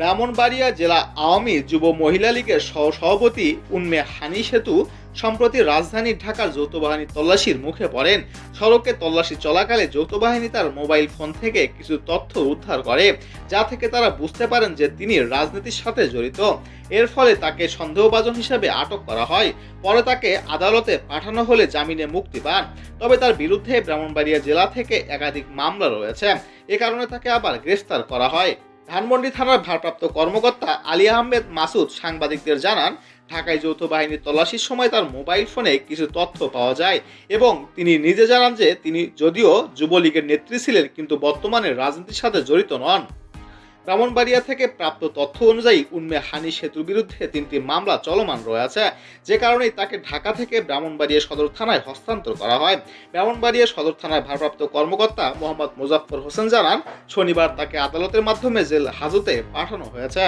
ব্রাহ্মণবাড়িয়া জেলা আওয়ামী যুব মহিলা লীগের সহসভাপতি উম্মে হানি সেতু সম্প্রতি রাজধানী ঢাকার যৌথ বাহিনী তল্লাশির মুখে পড়েন। সড়কে তল্লাশি চলাকালে যৌথ বাহিনী তার মোবাইল ফোন থেকে কিছু তথ্য উদ্ধার করে, যা থেকে তারা বুঝতে পারেন যে তিনি রাজনীতির সাথে জড়িত। এর ফলে তাকে সন্দেহভাজন হিসেবে আটক করা হয়। পরে তাকে আদালতে পাঠানো হলে জামিনে মুক্তি পান। তবে তার বিরুদ্ধে ব্রাহ্মণবাড়িয়া জেলা থেকে একাধিক মামলা রয়েছে। এ কারণে তাকে আবার গ্রেফতার করা হয়। ধানমন্ডি থানার ভারপ্রাপ্ত কর্মকর্তা আলী আহমেদ মাসুদ সাংবাদিকদের জানান, ঢাকায় যৌথ বাহিনীর তল্লাশির সময় তার মোবাইল ফোনে কিছু তথ্য পাওয়া যায় এবং তিনি নিজে জানান যে তিনি যদিও যুবলীগের নেত্রী ছিলেন কিন্তু বর্তমানে রাজনীতির সাথে জড়িত নন। ব্রাহ্মণবাড়িয়া থেকে প্রাপ্ত তথ্য অনুযায়ী উম্মে হানি সেতুর বিরুদ্ধে 3টি মামলা চলমান রয়েছে, যে কারণেই তাকে ঢাকা থেকে ব্রাহ্মণবাড়িয়া সদর থানায় হস্তান্তর করা হয়। ব্রাহ্মণবাড়িয়া সদর থানার ভারপ্রাপ্ত কর্মকর্তা মোহাম্মদ মোজাফফর হোসেন জানান, শনিবার তাকে আদালতের মাধ্যমে জেল হাজতে পাঠানো হয়েছে।